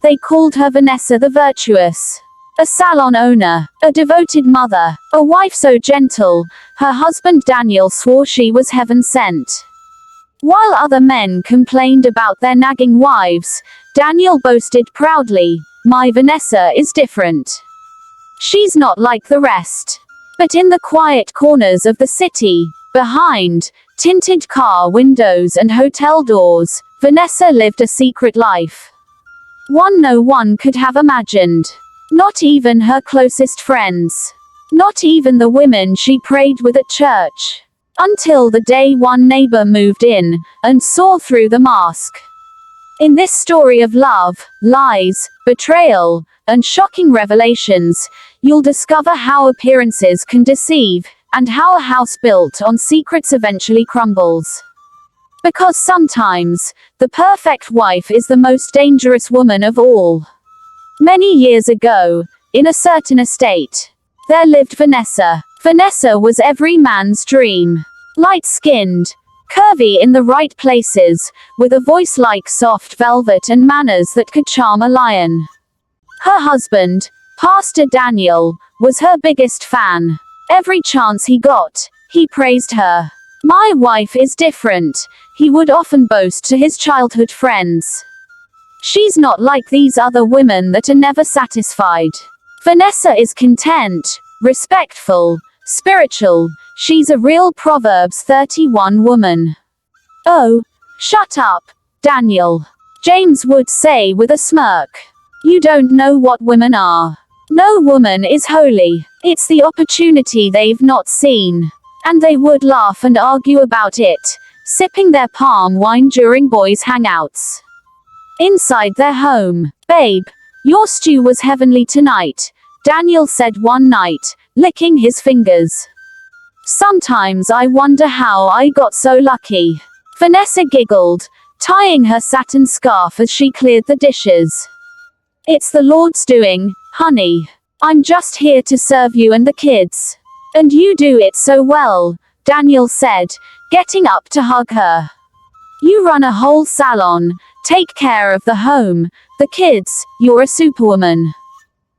They called her Vanessa the Virtuous. A salon owner, a devoted mother, a wife so gentle, her husband Daniel swore she was heaven sent. While other men complained about their nagging wives, Daniel boasted proudly, "My Vanessa is different. She's not like the rest." But in the quiet corners of the city, behind tinted car windows and hotel doors, Vanessa lived a secret life. One no one could have imagined. Not even her closest friends. Not even the women she prayed with at church. Until the day one neighbor moved in, and saw through the mask. In this story of love, lies, betrayal, and shocking revelations, you'll discover how appearances can deceive, and how a house built on secrets eventually crumbles. Because sometimes, the perfect wife is the most dangerous woman of all. Many years ago, in a certain estate, there lived Vanessa. Vanessa was every man's dream. Light-skinned, curvy in the right places, with a voice like soft velvet and manners that could charm a lion. Her husband, Pastor Daniel, was her biggest fan. Every chance he got, he praised her. "My wife is different," he would often boast to his childhood friends. "She's not like these other women that are never satisfied. Vanessa is content, respectful, spiritual. She's a real Proverbs 31 woman." "Oh, shut up, Daniel," James would say with a smirk. "You don't know what women are. No woman is holy. It's the opportunity they've not seen." And they would laugh and argue about it, sipping their palm wine during boys' hangouts. Inside their home, "Babe, your stew was heavenly tonight," Daniel said one night, licking his fingers. "Sometimes I wonder how I got so lucky." Vanessa giggled, tying her satin scarf as she cleared the dishes. "It's the Lord's doing, honey. I'm just here to serve you and the kids. And you do it so well," Daniel said, getting up to hug her. "You run a whole salon, take care of the home, the kids, you're a superwoman."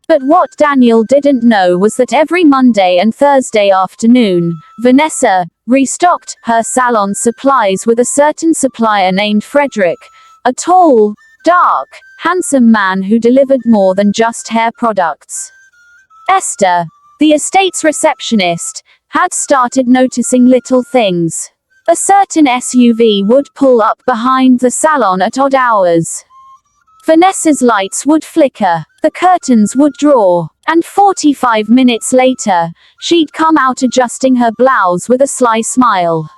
But what Daniel didn't know was that every Monday and Thursday afternoon, Vanessa restocked her salon supplies with a certain supplier named Frederick, a tall, dark, handsome man who delivered more than just hair products. Esther, the estate's receptionist, had started noticing little things. A certain SUV would pull up behind the salon at odd hours. Vanessa's lights would flicker, the curtains would draw, and 45 minutes later, she'd come out adjusting her blouse with a sly smile.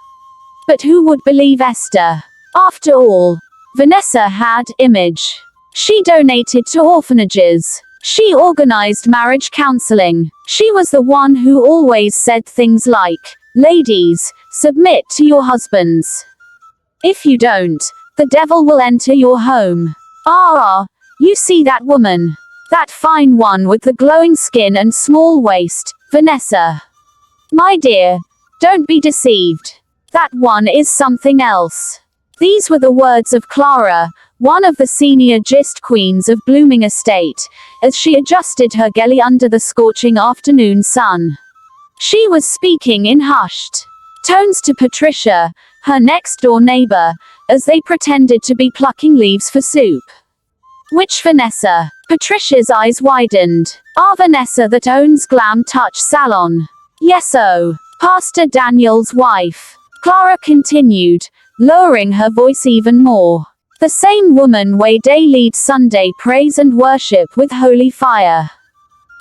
But who would believe Esther? After all, Vanessa had image. She donated to orphanages. She organized marriage counseling. She was the one who always said things like, "Ladies, submit to your husbands. If you don't, the devil will enter your home." Ah, you see that woman? That fine one with the glowing skin and small waist, Vanessa. My dear, don't be deceived. That one is something else. These were the words of Clara, one of the senior gist queens of Blooming Estate, as she adjusted her gelly under the scorching afternoon sun. She was speaking in hushed tones to Patricia, her next-door neighbor, as they pretended to be plucking leaves for soup. "Which Vanessa?" Patricia's eyes widened. "Our Vanessa that owns Glam Touch Salon." "Yes-o, Pastor Daniel's wife," Clara continued, lowering her voice even more. "The same woman way day leads Sunday praise and worship with holy fire.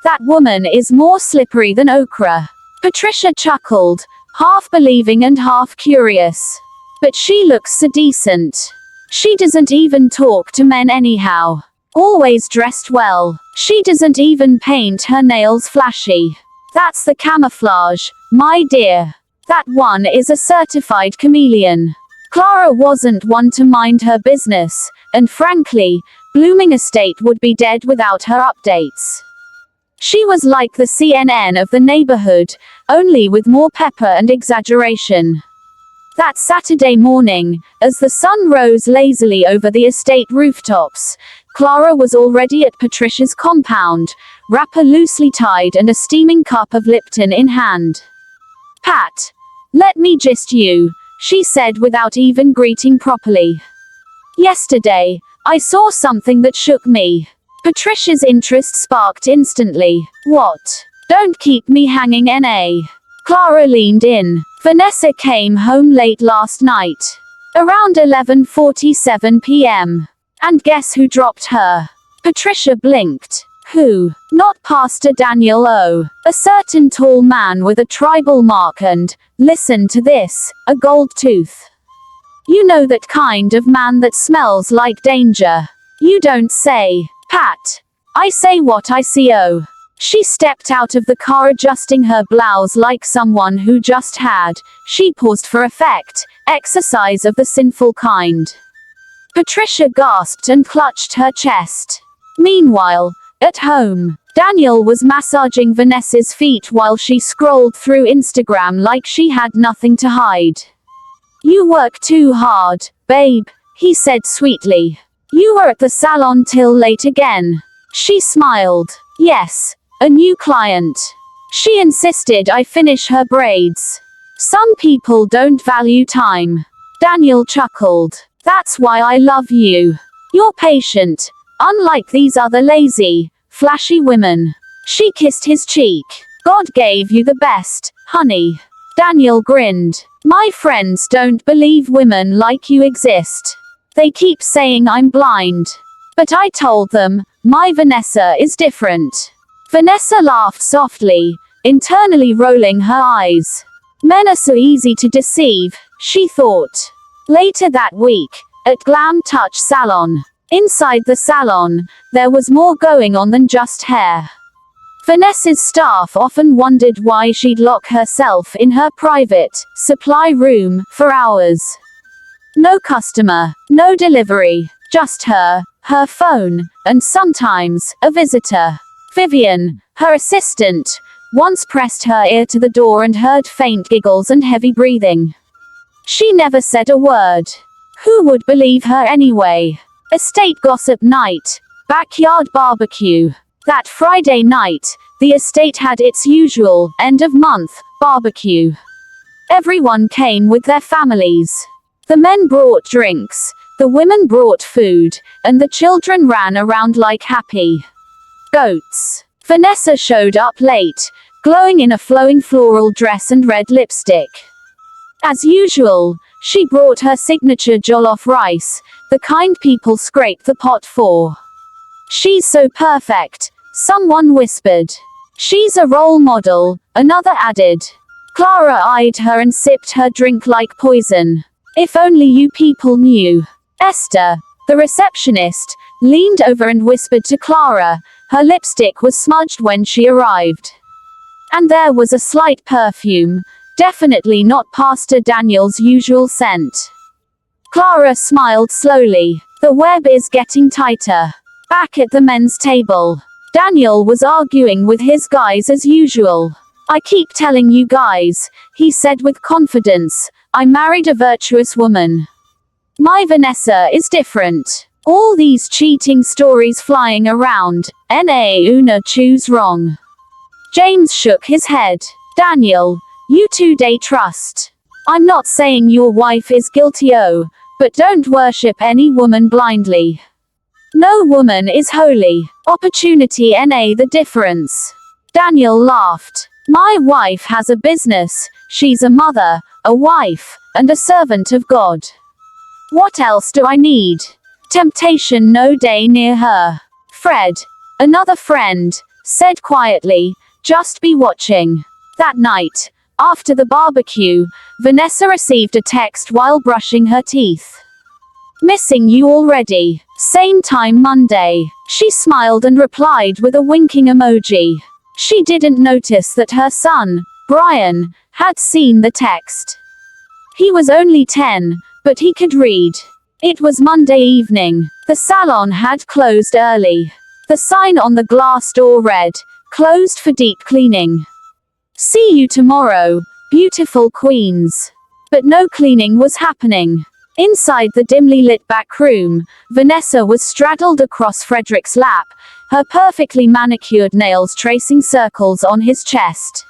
That woman is more slippery than okra." Patricia chuckled, half believing and half curious. "But she looks so decent. She doesn't even talk to men anyhow. Always dressed well. She doesn't even paint her nails flashy. That's the camouflage, my dear. That one is a certified chameleon." Clara wasn't one to mind her business, and frankly, Blooming Estate would be dead without her updates. She was like the CNN of the neighborhood, only with more pepper and exaggeration. That Saturday morning, as the sun rose lazily over the estate rooftops, Clara was already at Patricia's compound, wrapper loosely tied and a steaming cup of Lipton in hand. "Pat, let me gist you," she said without even greeting properly. "Yesterday, I saw something that shook me." Patricia's interest sparked instantly. "What? Don't keep me hanging, N.A." Clara leaned in. "Vanessa came home late last night. Around 11:47 p.m. And guess who dropped her?" Patricia blinked. "Who?" "Not Pastor Daniel O. A certain tall man with a tribal mark and, listen to this, a gold tooth. You know that kind of man that smells like danger." "You don't say." "Pat, I say what I see." Oh. She stepped out of the car adjusting her blouse like someone who just had, she paused for effect, exercise of the sinful kind. Patricia gasped and clutched her chest. Meanwhile, at home, Daniel was massaging Vanessa's feet while she scrolled through Instagram like she had nothing to hide. "You work too hard, babe," he said sweetly. "You were at the salon till late again." She smiled. "Yes, a new client. She insisted I finish her braids. Some people don't value time." Daniel chuckled. "That's why I love you. You're patient, unlike these other lazy, flashy women." She kissed his cheek. "God gave you the best, honey." Daniel grinned. "My friends don't believe women like you exist. They keep saying I'm blind. But I told them, my Vanessa is different." Vanessa laughed softly, internally rolling her eyes. Men are so easy to deceive, she thought. Later that week, at Glam Touch Salon. Inside the salon, there was more going on than just hair. Vanessa's staff often wondered why she'd lock herself in her private, supply room, for hours. No customer, no delivery, just her phone, and sometimes, a visitor. Vivian, her assistant, once pressed her ear to the door and heard faint giggles and heavy breathing. She never said a word. Who would believe her anyway? Estate gossip night. Backyard barbecue. That Friday night, the estate had its usual, end-of-month, barbecue. Everyone came with their families. The men brought drinks, the women brought food, and the children ran around like happy goats. Vanessa showed up late, glowing in a flowing floral dress and red lipstick. As usual, she brought her signature jollof rice, the kind people scrape the pot for. "She's so perfect," someone whispered. "She's a role model," another added. Clara eyed her and sipped her drink like poison. "If only you people knew." Esther, the receptionist, leaned over and whispered to Clara. Her lipstick was smudged when she arrived. And there was a slight perfume, definitely not Pastor Daniel's usual scent. Clara smiled slowly. The web is getting tighter. Back at the men's table, Daniel was arguing with his guys as usual. "I keep telling you guys," he said with confidence, "I married a virtuous woman. My Vanessa is different. All these cheating stories flying around, una choose wrong." James shook his head. "Daniel, you two-day trust. I'm not saying your wife is guilty, but don't worship any woman blindly. No woman is holy. Opportunity the difference." Daniel laughed. "My wife has a business, she's a mother, a wife, and a servant of God. What else do I need? Temptation no day near her." Fred, another friend, said quietly, "Just be watching." That night, after the barbecue, Vanessa received a text while brushing her teeth. "Missing you already. Same time Monday." She smiled and replied with a winking emoji. She didn't notice that her son, Brian, had seen the text. He was only 10, but he could read. It was Monday evening. The salon had closed early. The sign on the glass door read, "Closed for deep cleaning. See you tomorrow, beautiful queens." But no cleaning was happening. Inside the dimly lit back room, Vanessa was straddled across Frederick's lap, her perfectly manicured nails tracing circles on his chest.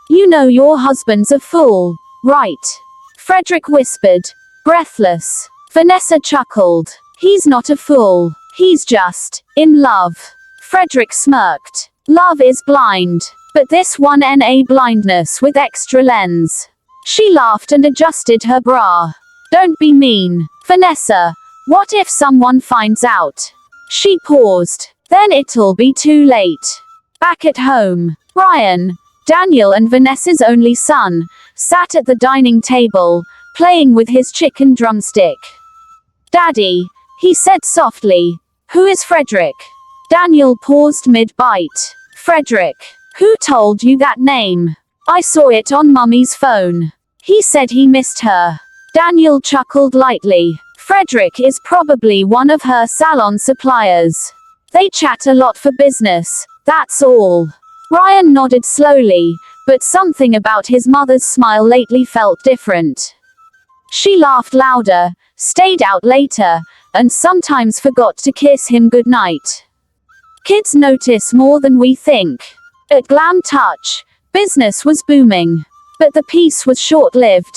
"You know your husband's a fool, right?" Frederick whispered, breathless. Vanessa chuckled. "He's not a fool. He's just in love." Frederick smirked. "Love is blind. But this one NA blindness with extra lens." She laughed and adjusted her bra. "Don't be mean, Vanessa. What if someone finds out?" She paused. "Then it'll be too late." Back at home, Ryan, Daniel and Vanessa's only son, sat at the dining table, playing with his chicken drumstick. "Daddy," he said softly, "who is Frederick?" Daniel paused mid-bite. "Frederick. Who told you that name?" "I saw it on Mummy's phone. He said he missed her." Daniel chuckled lightly. "Frederick is probably one of her salon suppliers. They chat a lot for business, that's all." Ryan nodded slowly, but something about his mother's smile lately felt different. She laughed louder, stayed out later, and sometimes forgot to kiss him goodnight. Kids notice more than we think. At Glam Touch, business was booming. But the peace was short-lived.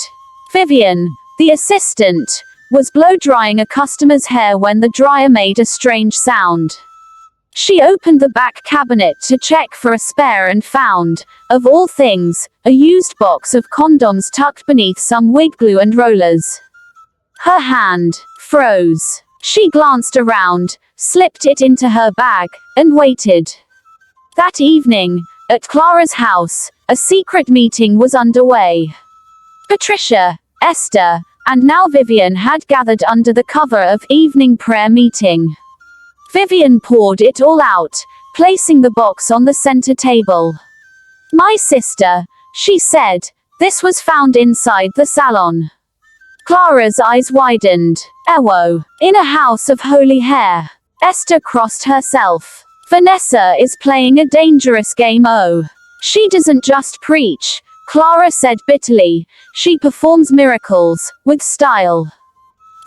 Vivian, the assistant, was blow-drying a customer's hair when the dryer made a strange sound. She opened the back cabinet to check for a spare and found, of all things, a used box of condoms tucked beneath some wig glue and rollers. Her hand froze. She glanced around, slipped it into her bag, and waited. That evening, at Clara's house, a secret meeting was underway. Patricia, Esther, and now Vivian had gathered under the cover of evening prayer meeting. Vivian poured it all out, placing the box on the center table. "My sister," she said, "this was found inside the salon." Clara's eyes widened. "Ewo, in a house of holy hair." Esther crossed herself. "Vanessa is playing a dangerous game. Oh. She doesn't just preach," Clara said bitterly. "She performs miracles, with style."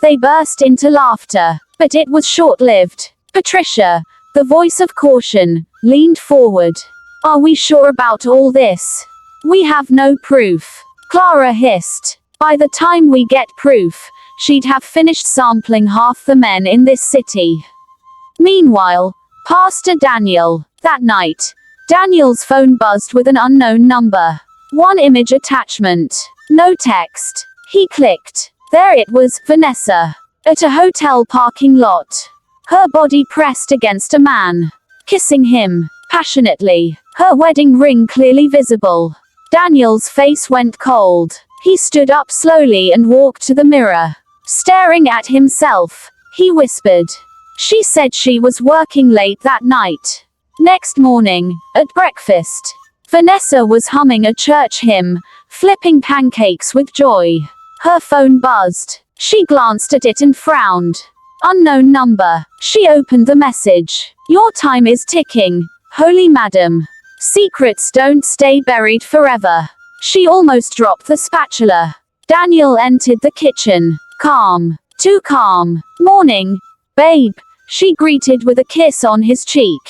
They burst into laughter. But it was short-lived. Patricia, the voice of caution, leaned forward. "Are we sure about all this?" "We have no proof," Clara hissed. "By the time we get proof, she'd have finished sampling half the men in this city." Meanwhile, Pastor Daniel. That night, Daniel's phone buzzed with an unknown number. One image attachment. No text. He clicked. There it was, Vanessa. At a hotel parking lot. Her body pressed against a man. Kissing him. Passionately. Her wedding ring clearly visible. Daniel's face went cold. He stood up slowly and walked to the mirror. Staring at himself, he whispered. She said she was working late that night. Next morning, at breakfast, Vanessa was humming a church hymn, flipping pancakes with joy. Her phone buzzed. She glanced at it and frowned. Unknown number. She opened the message. "Your time is ticking, Holy Madam. Secrets don't stay buried forever." She almost dropped the spatula. Daniel entered the kitchen. Calm. Too calm. "Morning, babe," she greeted with a kiss on his cheek.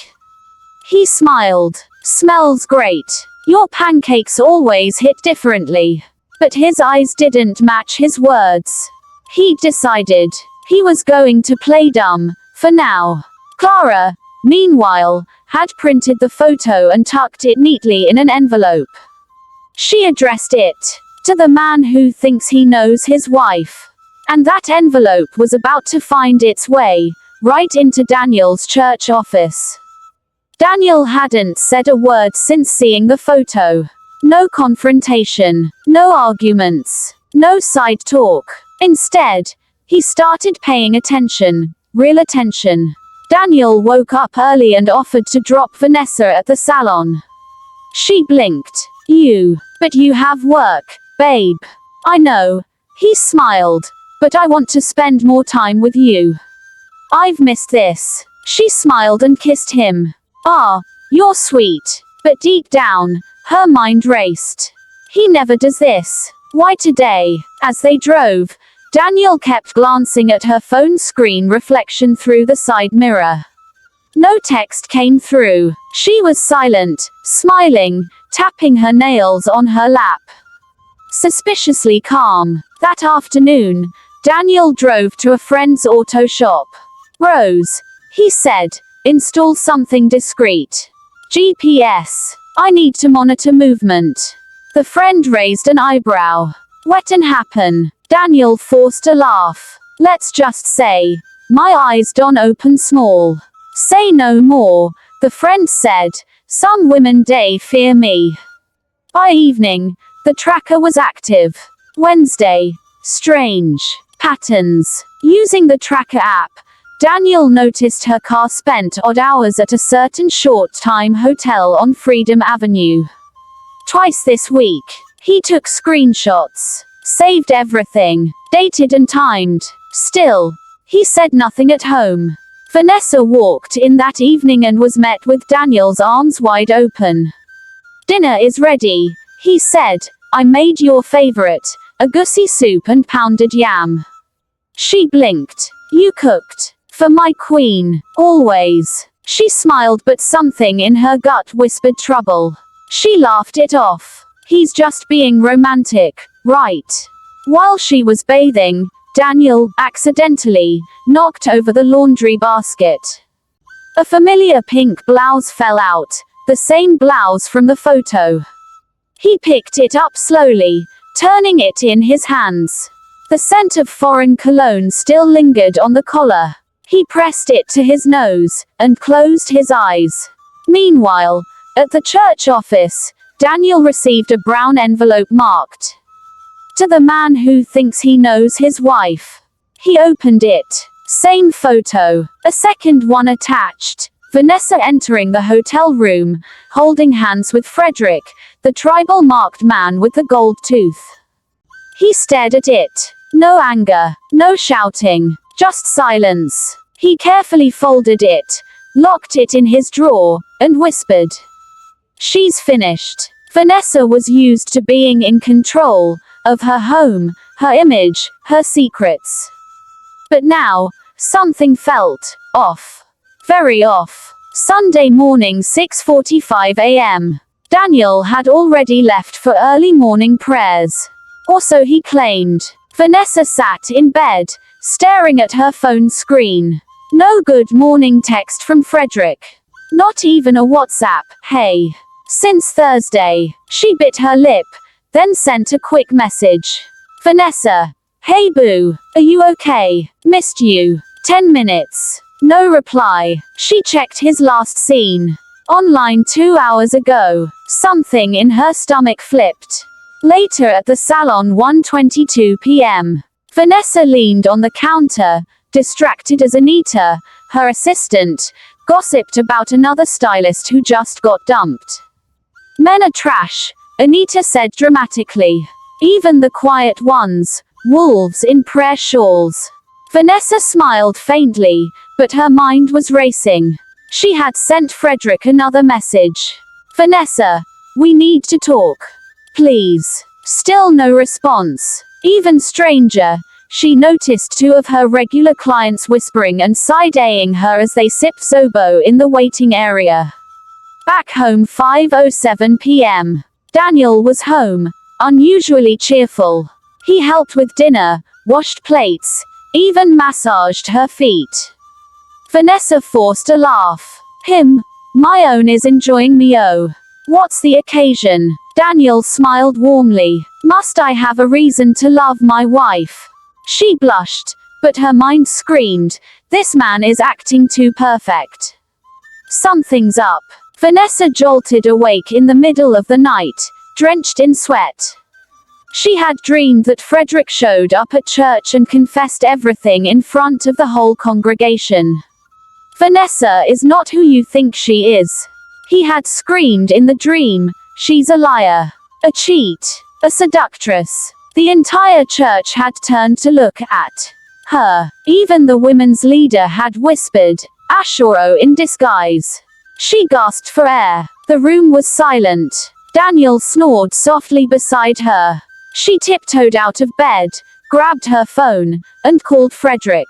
He smiled. "Smells great. Your pancakes always hit differently." But his eyes didn't match his words. He'd decided. He was going to play dumb, for now. Clara, meanwhile, had printed the photo and tucked it neatly in an envelope. She addressed it to the man who thinks he knows his wife. And that envelope was about to find its way right into Daniel's church office. Daniel hadn't said a word since seeing the photo. No confrontation, no arguments, no side talk. Instead, he started paying attention, real attention. Daniel woke up early and offered to drop Vanessa at the salon. She blinked. But you have work, babe." "I know." He smiled. "But I want to spend more time with you. I've missed this." She smiled and kissed him. "Ah, you're sweet." But deep down, her mind raced. He never does this. Why today? As they drove, Daniel kept glancing at her phone screen reflection through the side mirror. No text came through. She was silent, smiling, tapping her nails on her lap. Suspiciously calm. That afternoon, Daniel drove to a friend's auto shop. "Rose," he said, "install something discreet. GPS. I need to monitor movement." The friend raised an eyebrow. "What can happen?" Daniel forced a laugh. "Let's just say, my eyes don't open small." "Say no more," the friend said. "Some women they fear me." By evening, the tracker was active. Wednesday. Strange patterns. Using the tracker app, Daniel noticed her car spent odd hours at a certain short-time hotel on Freedom Avenue. Twice this week. He took screenshots. Saved everything. Dated and timed. Still, he said nothing at home. Vanessa walked in that evening and was met with Daniel's arms wide open. "Dinner is ready," he said. "I made your favorite, a goosey soup and pounded yam." She blinked. "You cooked? For my queen, always." She smiled, but something in her gut whispered trouble. She laughed it off. "He's just being romantic, right?" While she was bathing, Daniel, accidentally, knocked over the laundry basket. A familiar pink blouse fell out, the same blouse from the photo. He picked it up slowly, turning it in his hands. The scent of foreign cologne still lingered on the collar. He pressed it to his nose, and closed his eyes. Meanwhile, at the church office, Daniel received a brown envelope marked, "To the man who thinks he knows his wife." He opened it. Same photo. A second one attached. Vanessa entering the hotel room, holding hands with Frederick, the tribal-marked man with the gold tooth. He stared at it. No anger, no shouting, just silence. He carefully folded it, locked it in his drawer, and whispered, "She's finished." Vanessa was used to being in control of her home, her image, her secrets. But now, something felt off. Very off. Sunday morning, 6:45 a.m. Daniel had already left for early morning prayers. Or so he claimed. Vanessa sat in bed, staring at her phone screen. No good morning text from Frederick. Not even a WhatsApp, "Hey." Since Thursday. She bit her lip, then sent a quick message. "Vanessa. Hey boo. Are you okay? Missed you. 10 minutes. No reply. She checked his last scene. Online 2 hours ago. Something in her stomach flipped. Later at the salon, 1:22 p.m. Vanessa leaned on the counter, distracted as Anita, her assistant, gossiped about another stylist who just got dumped. "Men are trash," Anita said dramatically. "Even the quiet ones, wolves in prayer shawls." Vanessa smiled faintly, but her mind was racing. She had sent Frederick another message. "Vanessa, we need to talk. Please." Still no response. Even stranger, she noticed 2 of her regular clients whispering and side-eyeing her as they sipped Zobo in the waiting area. Back home, 5:07 p.m. Daniel was home, unusually cheerful. He helped with dinner, washed plates, even massaged her feet. Vanessa forced a laugh. My own is enjoying me. Oh. What's the occasion?" Daniel smiled warmly. "Must I have a reason to love my wife?" She blushed, but her mind screamed, "This man is acting too perfect. Something's up." Vanessa jolted awake in the middle of the night, drenched in sweat. She had dreamed that Frederick showed up at church and confessed everything in front of the whole congregation. "Vanessa is not who you think she is." He had screamed in the dream, "She's a liar. A cheat. A seductress." The entire church had turned to look at her. Even the women's leader had whispered, "Ashoro in disguise." She gasped for air. The room was silent. Daniel snored softly beside her. She tiptoed out of bed, grabbed her phone, and called Frederick.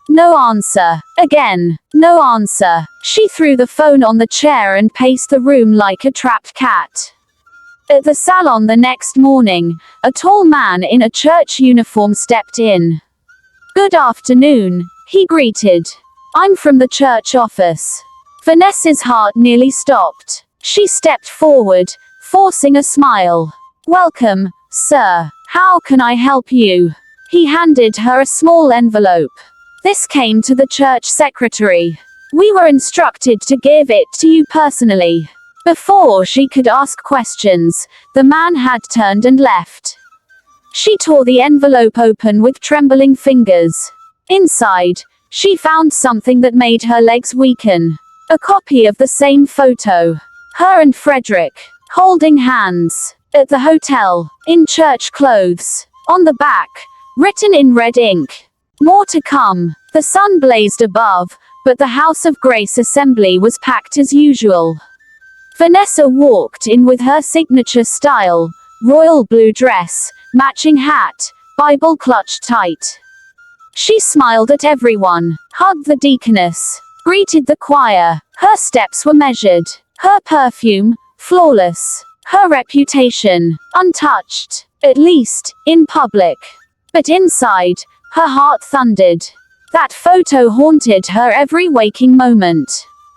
No answer. Again. No answer. She threw the phone on the chair and paced the room like a trapped cat. At the salon the next morning, a tall man in a church uniform stepped in. Good afternoon, he greeted. I'm from the church office. Vanessa's heart nearly stopped. She stepped forward, forcing a smile. Welcome, sir. How can I help you? He handed her a small envelope. This came to the church secretary. We were instructed to give it to you personally. Before she could ask questions, the man had turned and left. She tore the envelope open with trembling fingers. Inside, she found something that made her legs weaken. A copy of the same photo. Her and Frederick, holding hands, at the hotel, in church clothes. On the back, written in red ink. More to come. The sun blazed above, but the House of Grace assembly was packed as usual. Vanessa walked in with her signature style, royal blue dress, matching hat, Bible clutched tight. She smiled at everyone, hugged the deaconess, greeted the choir. Her steps were measured, her perfume, flawless, her reputation, untouched, at least, in public. But inside, her heart thundered. That photo haunted her every waking moment.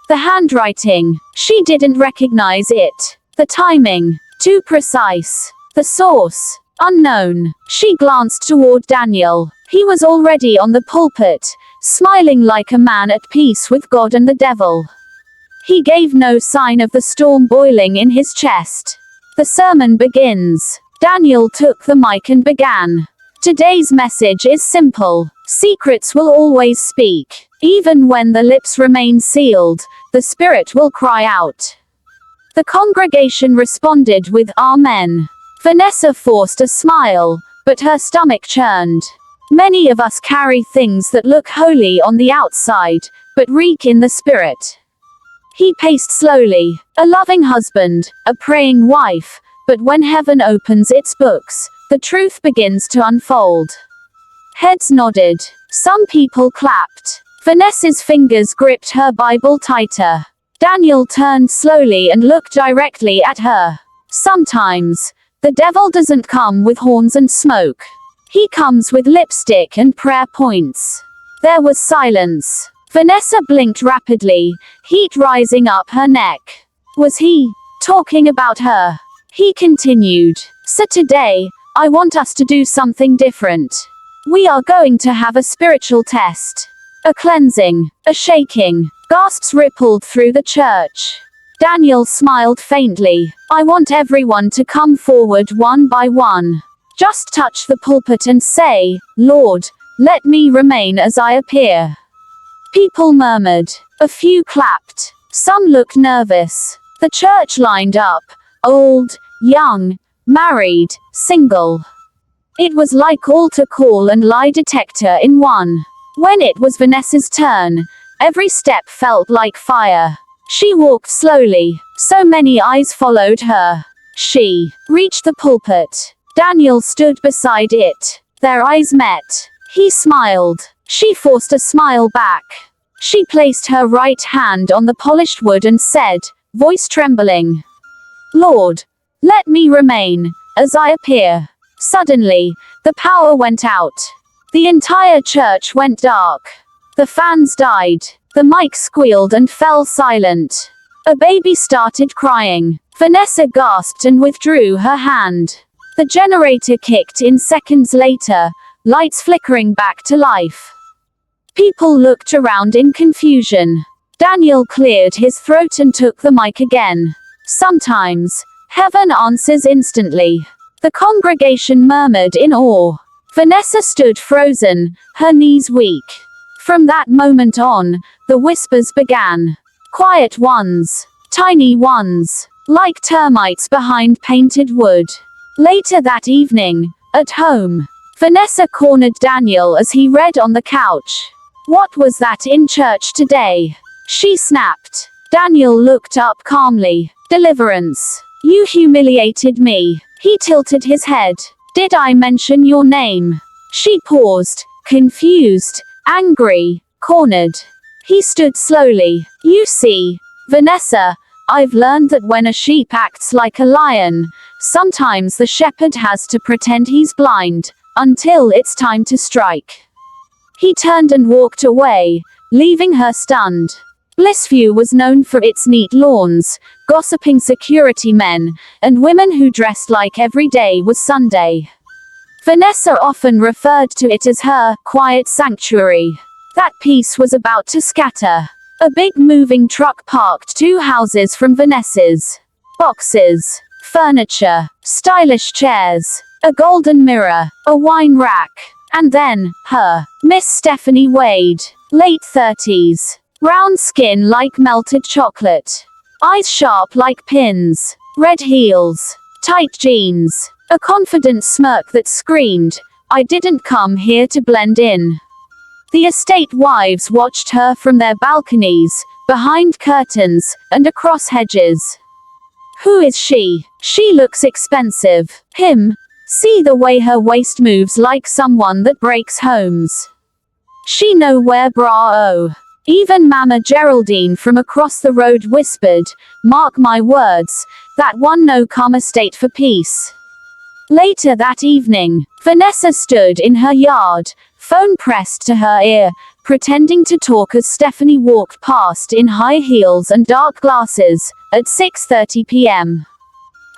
The handwriting, she didn't recognize it. The timing, too precise. The source, unknown. She glanced toward Daniel. He was already on the pulpit, smiling like a man at peace with God and the devil. He gave no sign of the storm boiling in his chest. The sermon begins. Daniel took the mic and began. Today's message is simple. Secrets will always speak. Even when the lips remain sealed, the Spirit will cry out. The congregation responded with Amen. Vanessa forced a smile, but her stomach churned. Many of us carry things that look holy on the outside, but reek in the spirit. He paced slowly. A loving husband, a praying wife, but when heaven opens its books, the truth begins to unfold. Heads nodded. Some people clapped. Vanessa's fingers gripped her Bible tighter. Daniel turned slowly and looked directly at her. Sometimes, the devil doesn't come with horns and smoke. He comes with lipstick and prayer points. There was silence. Vanessa blinked rapidly, heat rising up her neck. Was he talking about her? He continued. So today, I want us to do something different. We are going to have a spiritual test. A cleansing, a shaking. Gasps rippled through the church. Daniel smiled faintly. I want everyone to come forward one by one. Just touch the pulpit and say, Lord, let me remain as I appear. People murmured. A few clapped. Some looked nervous. The church lined up. Old, young, married, single. It was like altar call and lie detector in one. When it was Vanessa's turn, every step felt like fire. She walked slowly. So many eyes followed her. She reached the pulpit. Daniel stood beside it. Their eyes met. He smiled. She forced a smile back. She placed her right hand on the polished wood and said, voice trembling, Lord, let me remain, as I appear. Suddenly, the power went out. The entire church went dark. The fans died. The mic squealed and fell silent. A baby started crying. Vanessa gasped and withdrew her hand. The generator kicked in seconds later, lights flickering back to life. People looked around in confusion. Daniel cleared his throat and took the mic again. Sometimes, heaven answers instantly. The congregation murmured in awe. Vanessa stood frozen, her knees weak. From that moment on, the whispers began. Quiet ones. Tiny ones. Like termites behind painted wood. Later that evening, at home, Vanessa cornered Daniel as he read on the couch. What was that in church today? She snapped. Daniel looked up calmly. Deliverance. You humiliated me. He tilted his head. Did I mention your name? She paused, confused, angry, cornered. He stood slowly. You see, Vanessa, I've learned that when a sheep acts like a lion, sometimes the shepherd has to pretend he's blind, until it's time to strike. He turned and walked away, leaving her stunned. Blissview was known for its neat lawns, gossiping security men, and women who dressed like every day was Sunday. Vanessa often referred to it as her quiet sanctuary. That peace was about to scatter. A big moving truck parked 2 houses from Vanessa's. Boxes, furniture, stylish chairs, a golden mirror, a wine rack, and then, her, Miss Stephanie Wade, late 30s. Brown skin like melted chocolate. Eyes sharp like pins. Red heels. Tight jeans. A confident smirk that screamed, I didn't come here to blend in. The estate wives watched her from their balconies, behind curtains, and across hedges. Who is she? She looks expensive. Him? See the way her waist moves like someone that breaks homes. She no wear bra oh. Even Mama Geraldine from across the road whispered, mark my words, that one no come estate for peace. Later that evening, Vanessa stood in her yard, phone pressed to her ear, pretending to talk as Stephanie walked past in high heels and dark glasses, at 6:30 p.m.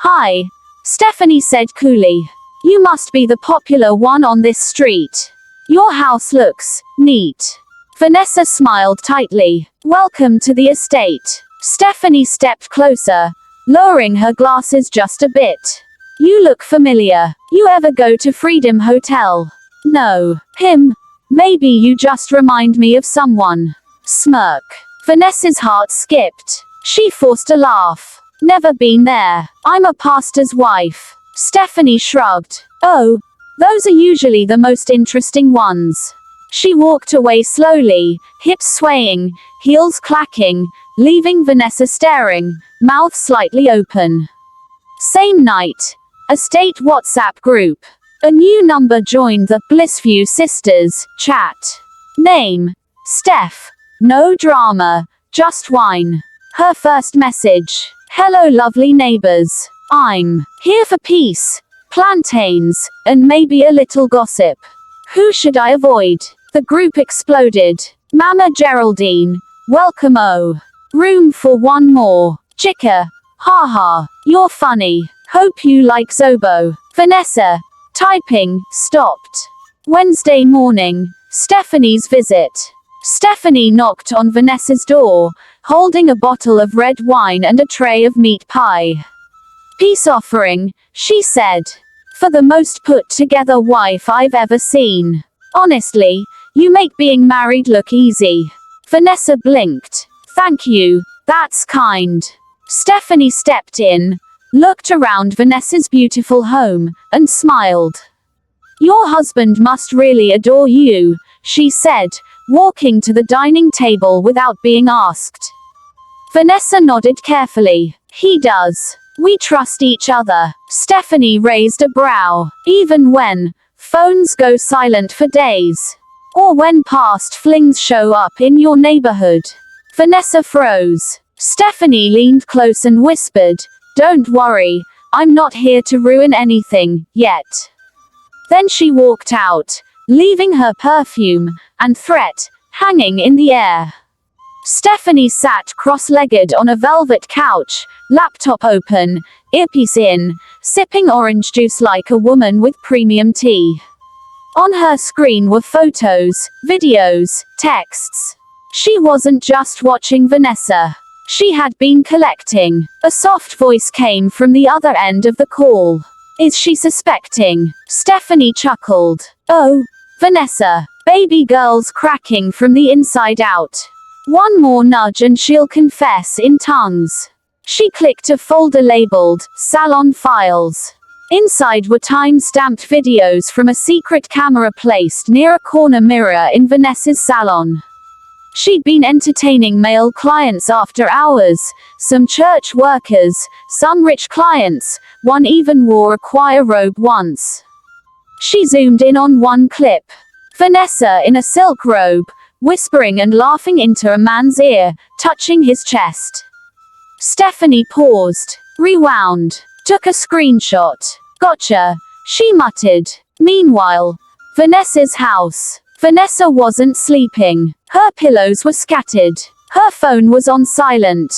Hi, Stephanie said coolly. You must be the popular one on this street. Your house looks neat. Vanessa smiled tightly. Welcome to the estate. Stephanie stepped closer, lowering her glasses just a bit. You look familiar. You ever go to Freedom Hotel? No. Him? Maybe you just remind me of someone. Smirk. Vanessa's heart skipped. She forced a laugh. Never been there. I'm a pastor's wife. Stephanie shrugged. Oh, those are usually the most interesting ones. She walked away slowly, hips swaying, heels clacking, leaving Vanessa staring, mouth slightly open. Same night. Estate WhatsApp group. A new number joined the Blissview Sisters chat. Name: Steph. No drama, just wine. Her first message. Hello lovely neighbors. I'm here for peace, plantains, and maybe a little gossip. Who should I avoid? The group exploded. Mama Geraldine. Welcome oh. Room for one more. Chica. Haha. You're funny. Hope you like Zobo. Vanessa. Typing. Stopped. Wednesday morning. Stephanie's visit. Stephanie knocked on Vanessa's door, holding a bottle of red wine and a tray of meat pie. Peace offering, she said. For the most put together wife I've ever seen. Honestly, you make being married look easy. Vanessa blinked. Thank you, that's kind. Stephanie stepped in, looked around Vanessa's beautiful home, and smiled. Your husband must really adore you, she said, walking to the dining table without being asked. Vanessa nodded carefully. He does. We trust each other. Stephanie raised a brow. Even when phones go silent for days. Or when past flings show up in your neighborhood. Vanessa froze. Stephanie leaned close and whispered, don't worry, I'm not here to ruin anything, yet. Then she walked out, leaving her perfume and threat hanging in the air. Stephanie sat cross-legged on a velvet couch, laptop open, earpiece in, sipping orange juice like a woman with premium tea. On her screen were photos, videos, texts. She wasn't just watching Vanessa. She had been collecting. A soft voice came from the other end of the call. Is she suspecting? Stephanie chuckled. Oh, Vanessa. Baby girl's cracking from the inside out. One more nudge and she'll confess in tongues. She clicked a folder labeled Salon Files. Inside were time-stamped videos from a secret camera placed near a corner mirror in Vanessa's salon. She'd been entertaining male clients after hours, some church workers, some rich clients, one even wore a choir robe once. She zoomed in on one clip. Vanessa in a silk robe, whispering and laughing into a man's ear, touching his chest. Stephanie paused, rewound, took a screenshot. Gotcha, she muttered. Meanwhile, Vanessa's house. Vanessa wasn't sleeping. Her pillows were scattered. Her phone was on silent.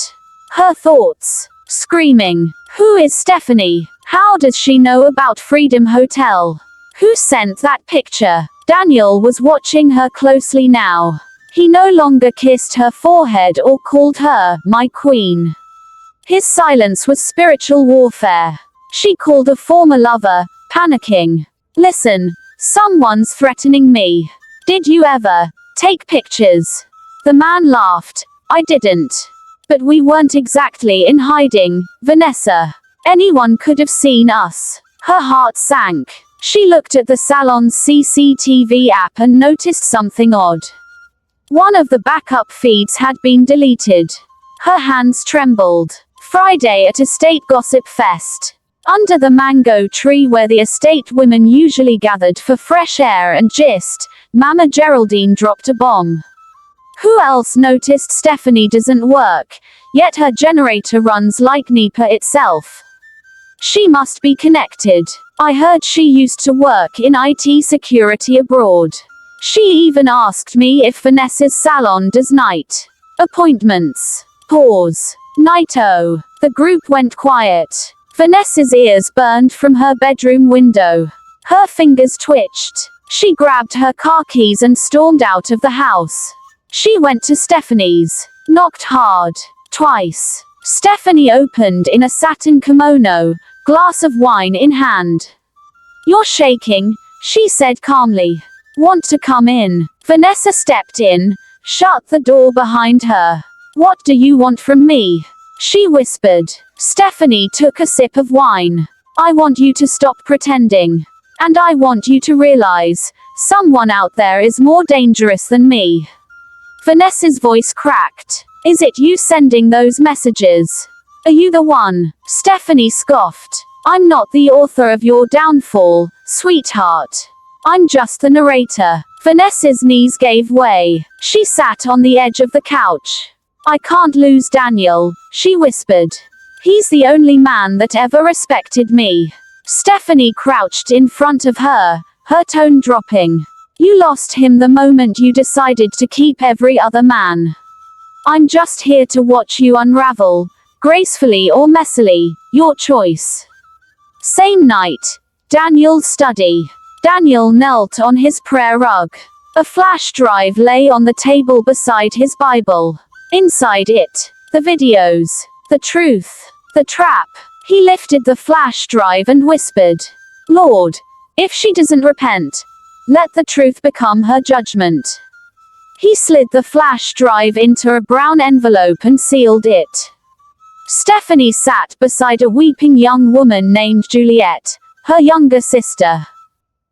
Her thoughts. Screaming. Who is Stephanie? How does she know about Freedom Hotel? Who sent that picture? Daniel was watching her closely now. He no longer kissed her forehead or called her, my queen. His silence was spiritual warfare. She called a former lover, panicking. Listen, someone's threatening me. Did you ever take pictures? The man laughed. I didn't. But we weren't exactly in hiding, Vanessa. Anyone could have seen us. Her heart sank. She looked at the salon's CCTV app and noticed something odd. One of the backup feeds had been deleted. Her hands trembled. Friday at Estate Gossip Fest. Under the mango tree where the estate women usually gathered for fresh air and gist, Mama Geraldine dropped a bomb. Who else noticed Stephanie doesn't work, yet her generator runs like NEPA itself? She must be connected. I heard she used to work in IT security abroad. She even asked me if Vanessa's salon does night appointments. Pause. Night-o. The group went quiet. Vanessa's ears burned from her bedroom window. Her fingers twitched. She grabbed her car keys and stormed out of the house. She went to Stephanie's. Knocked hard. Twice. Stephanie opened in a satin kimono, glass of wine in hand. You're shaking, she said calmly. Want to come in? Vanessa stepped in, shut the door behind her. What do you want from me? She whispered. Stephanie took a sip of wine. I want you to stop pretending. And I want you to realize, someone out there is more dangerous than me. Vanessa's voice cracked. Is it you sending those messages? Are you the one? Stephanie scoffed. I'm not the author of your downfall, sweetheart. I'm just the narrator. Vanessa's knees gave way. She sat on the edge of the couch. I can't lose Daniel, she whispered. He's the only man that ever respected me. Stephanie crouched in front of her, her tone dropping. You lost him the moment you decided to keep every other man. I'm just here to watch you unravel, gracefully or messily, your choice. Same night. Daniel's study. Daniel knelt on his prayer rug. A flash drive lay on the table beside his Bible. Inside it, the videos, the truth, the trap. He lifted the flash drive and whispered, Lord, if she doesn't repent, let the truth become her judgment. He slid the flash drive into a brown envelope and sealed it. Stephanie sat beside a weeping young woman named Juliet, her younger sister.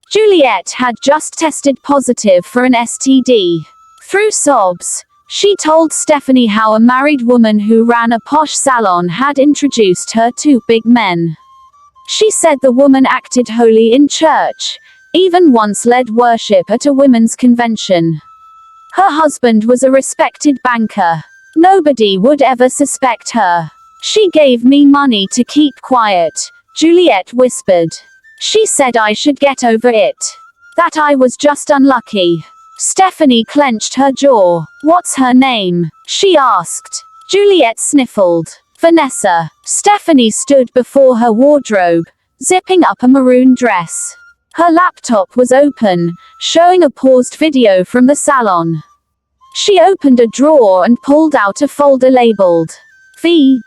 Juliet had just tested positive for an STD. Through sobs, she told Stephanie how a married woman who ran a posh salon had introduced her to big men. She said the woman acted holy in church, even once led worship at a women's convention. Her husband was a respected banker. Nobody would ever suspect her. She gave me money to keep quiet, Juliet whispered. She said I should get over it. That I was just unlucky. Stephanie clenched her jaw. What's her name? She asked. Juliet sniffled. Vanessa. Stephanie stood before her wardrobe, zipping up a maroon dress. Her laptop was open, showing a paused video from the salon. She opened a drawer and pulled out a folder labeled V.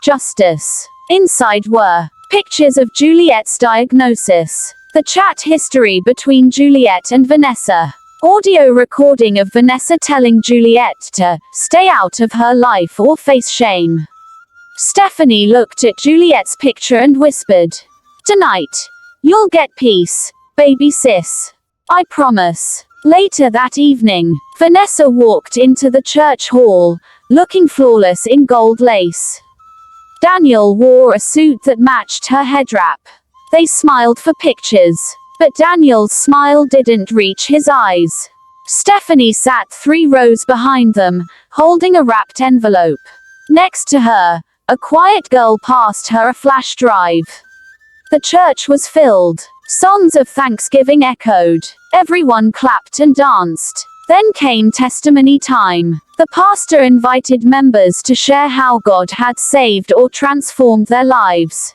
Justice. Inside were pictures of Juliet's diagnosis, the chat history between Juliet and Vanessa, audio recording of Vanessa telling Juliet to stay out of her life or face shame. Stephanie looked at Juliet's picture and whispered, Tonight, you'll get peace, baby sis. I promise. Later that evening, Vanessa walked into the church hall, looking flawless in gold lace. Daniel wore a suit that matched her head wrap. They smiled for pictures. But Daniel's smile didn't reach his eyes. Stephanie sat 3 rows behind them, holding a wrapped envelope. Next to her, a quiet girl passed her a flash drive. The church was filled. Songs of thanksgiving echoed. Everyone clapped and danced. Then came testimony time. The pastor invited members to share how God had saved or transformed their lives.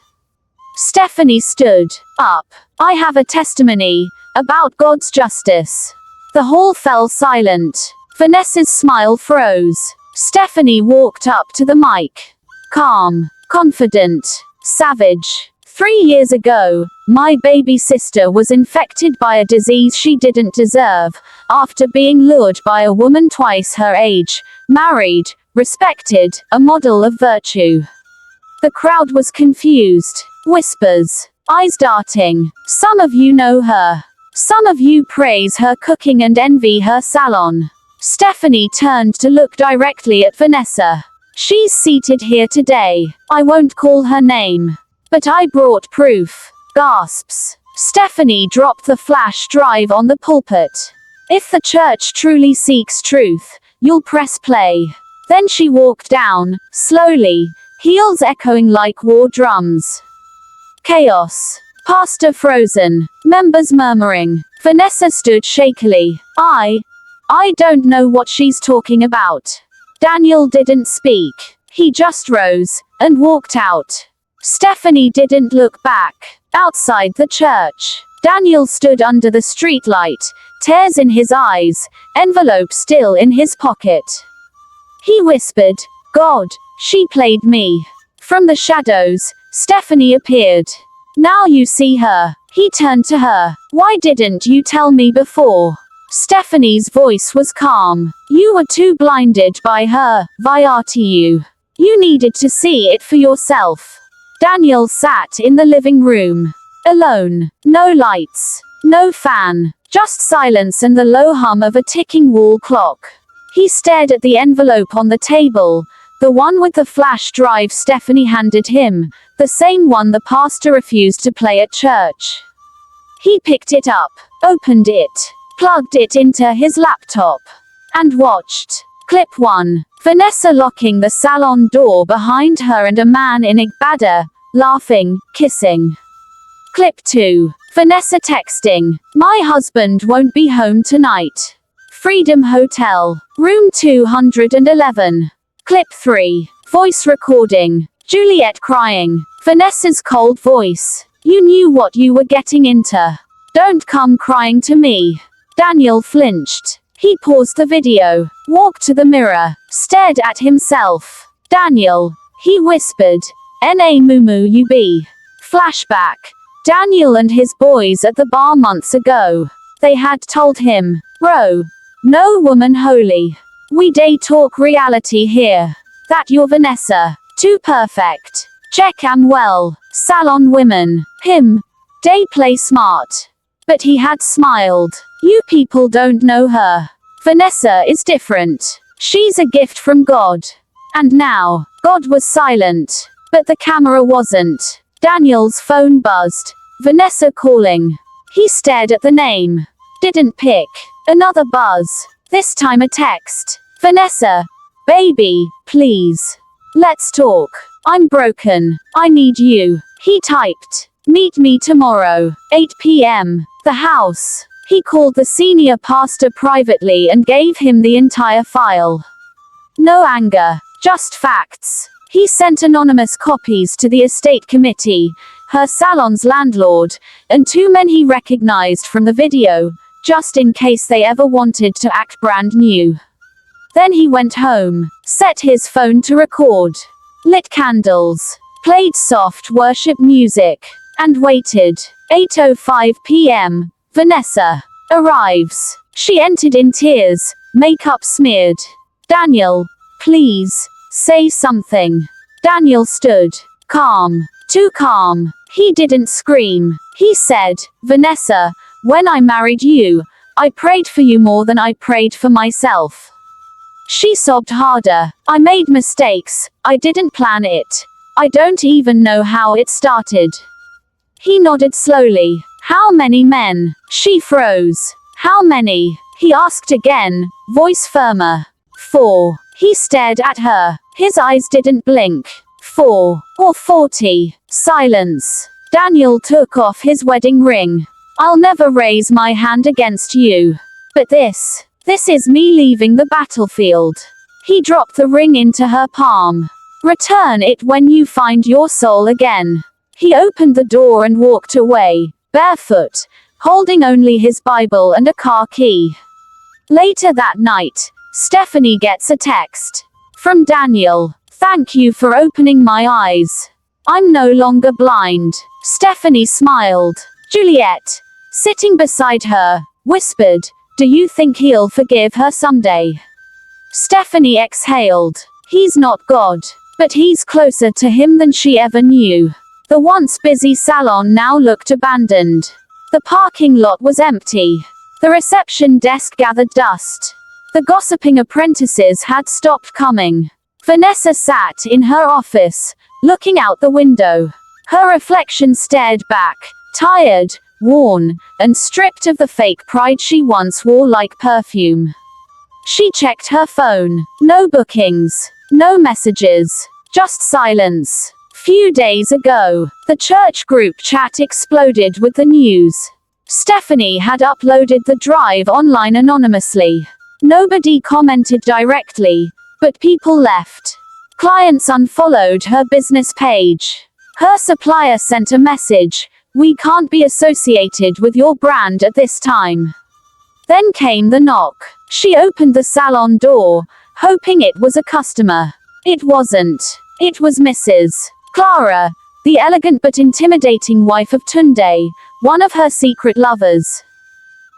Stephanie stood up. I have a testimony about God's justice. The hall fell silent. Vanessa's smile froze. Stephanie walked up to the mic. Calm, confident, savage. 3 years ago, my baby sister was infected by a disease she didn't deserve, after being lured by a woman twice her age, married, respected, a model of virtue. The crowd was confused. Whispers. Eyes darting. Some of you know her. Some of you praise her cooking and envy her salon. Stephanie turned to look directly at Vanessa. She's seated here today. I won't call her name. But I brought proof. Gasps. Stephanie dropped the flash drive on the pulpit. If the church truly seeks truth, you'll press play. Then she walked down, slowly, heels echoing like war drums. Chaos. Pastor frozen. Members murmuring. Vanessa stood shakily. I don't know what she's talking about. Daniel didn't speak. He just rose and walked out. Stephanie didn't look back. Outside the church, Daniel stood under the streetlight, tears in his eyes, envelope still in his pocket. He whispered, God, she played me. From the shadows, Stephanie appeared. Now you see her. He turned to her. Why didn't you tell me before? Stephanie's voice was calm. You were too blinded by her virtue. You needed to see it for yourself. Daniel sat in the living room. Alone. No lights. No fan. Just silence and the low hum of a ticking wall clock. He stared at the envelope on the table, the one with the flash drive Stephanie handed him, the same one the pastor refused to play at church. He picked it up, opened it, plugged it into his laptop, and watched. Clip 1. Vanessa locking the salon door behind her and a man in Igbada, laughing, kissing. Clip 2. Vanessa texting. My husband won't be home tonight. Freedom Hotel. Room 211. Clip 3. Voice recording. Juliet crying. Vanessa's cold voice. You knew what you were getting into. Don't come crying to me. Daniel flinched. He paused the video, walked to the mirror, stared at himself. Daniel, he whispered. N.A. Mumu you be. Flashback. Daniel and his boys at the bar months ago. They had told him, bro, no woman holy. We day talk reality here. That you're Vanessa. Too perfect. Check am well. Salon women. Him. Day play smart. But he had smiled. You people don't know her. Vanessa is different. She's a gift from God. And now, God was silent. But the camera wasn't. Daniel's phone buzzed. Vanessa calling. He stared at the name. Didn't pick. Another buzz. This time a text. Vanessa. Baby, please. Let's talk. I'm broken. I need you. He typed. Meet me tomorrow. 8 p.m. The house. He called the senior pastor privately and gave him the entire file. No anger. Just facts. He sent anonymous copies to the estate committee, her salon's landlord, and 2 men he recognized from the video, just in case they ever wanted to act brand new. Then he went home, set his phone to record, lit candles, played soft worship music, and waited. 8:05 p.m. Vanessa arrives. She entered in tears, makeup smeared. Daniel, please, say something. Daniel stood, calm, too calm. He didn't scream. He said, Vanessa, when I married you, I prayed for you more than I prayed for myself. She sobbed harder. I made mistakes. I didn't plan it. I don't even know how it started. He nodded slowly. How many men? She froze. How many? He asked again, voice firmer. 4. He stared at her. His eyes didn't blink. 4. Or 40. Silence. Daniel took off his wedding ring. I'll never raise my hand against you. But this is me leaving the battlefield. He dropped the ring into her palm. Return it when you find your soul again. He opened the door and walked away, barefoot, holding only his Bible and a car key. Later that night, Stephanie gets a text from Daniel. Thank you for opening my eyes. I'm no longer blind. Stephanie smiled. Juliet, sitting beside her, whispered, do you think he'll forgive her someday? Stephanie exhaled. He's not God, but he's closer to him than she ever knew. The once busy salon now looked abandoned. The parking lot was empty. The reception desk gathered dust. The gossiping apprentices had stopped coming. Vanessa sat in her office, looking out the window. Her reflection stared back, tired, worn, and stripped of the fake pride she once wore like perfume. She checked her phone. No bookings. No messages. Just silence. Few days ago, the church group chat exploded with the news. Stephanie had uploaded the drive online anonymously. Nobody commented directly, but people left. Clients unfollowed her business page. Her supplier sent a message, we can't be associated with your brand at this time. Then came the knock. She opened the salon door, hoping it was a customer. It wasn't. It was Mrs. Clara, the elegant but intimidating wife of Tunde, one of her secret lovers.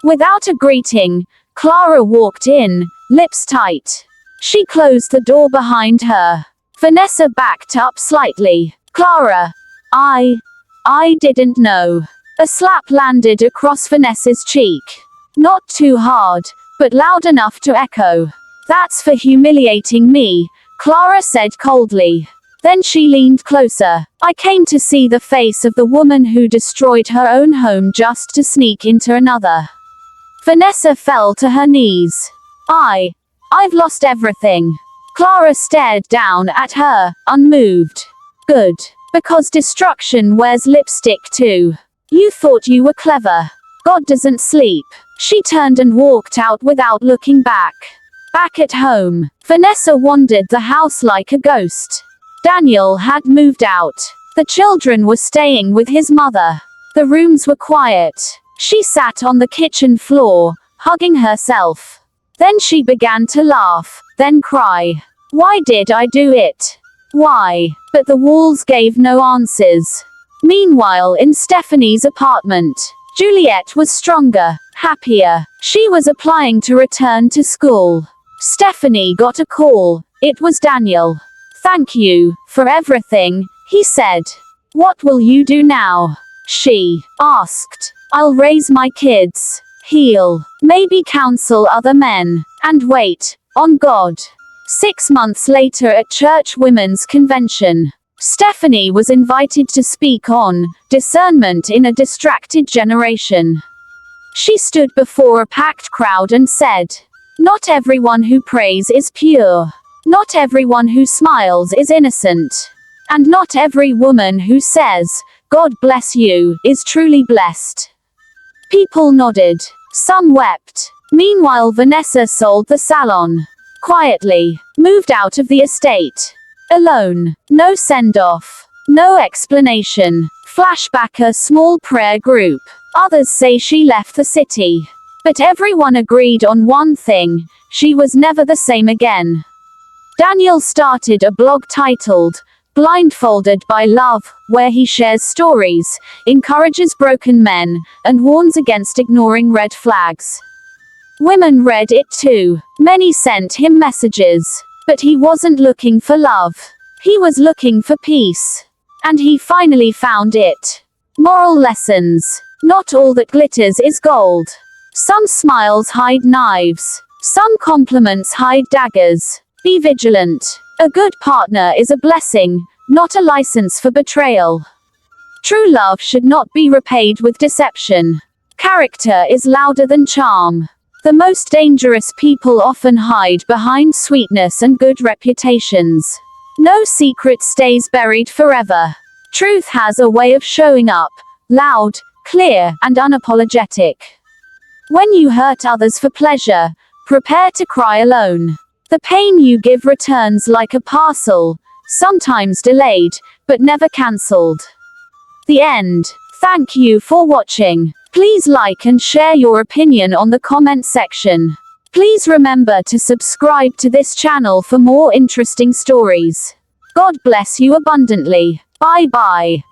Without a greeting, Clara walked in, lips tight. She closed the door behind her. Vanessa backed up slightly. Clara, I didn't know. A slap landed across Vanessa's cheek. Not too hard, but loud enough to echo. That's for humiliating me, Clara said coldly. Then she leaned closer. I came to see the face of the woman who destroyed her own home just to sneak into another. Vanessa fell to her knees. I've lost everything. Clara stared down at her, unmoved. Good. Because destruction wears lipstick too. You thought you were clever. God doesn't sleep. She turned and walked out without looking back. Back at home, Vanessa wandered the house like a ghost. Daniel had moved out. The children were staying with his mother. The rooms were quiet. She sat on the kitchen floor, hugging herself. Then she began to laugh, then cry. Why did I do it? Why? But the walls gave no answers. Meanwhile, in Stephanie's apartment, Juliet was stronger, happier. She was applying to return to school. Stephanie got a call. It was Daniel. Thank you for everything, he said. What will you do now? She asked. I'll raise my kids, heal, maybe counsel other men, and wait on God. 6 months later at Church Women's Convention, Stephanie was invited to speak on discernment in a distracted generation. She stood before a packed crowd and said, not everyone who prays is pure. Not everyone who smiles is innocent. And not every woman who says, God bless you, is truly blessed. People nodded. Some wept. Meanwhile, Vanessa sold the salon. Quietly, moved out of the estate. Alone. No send-off. No explanation. Flashback a small prayer group. Others say she left the city. But everyone agreed on one thing. She was never the same again. Daniel started a blog titled, Blindfolded by Love, where he shares stories, encourages broken men, and warns against ignoring red flags. Women read it too. Many sent him messages. But he wasn't looking for love. He was looking for peace. And he finally found it. Moral lessons. Not all that glitters is gold. Some smiles hide knives. Some compliments hide daggers. Be vigilant. A good partner is a blessing, not a license for betrayal. True love should not be repaid with deception. Character is louder than charm. The most dangerous people often hide behind sweetness and good reputations. No secret stays buried forever. Truth has a way of showing up, loud, clear, and unapologetic. When you hurt others for pleasure, prepare to cry alone. The pain you give returns like a parcel, sometimes delayed, but never cancelled. The end. Thank you for watching. Please like and share your opinion on the comment section. Please remember to subscribe to this channel for more interesting stories. God bless you abundantly. Bye bye.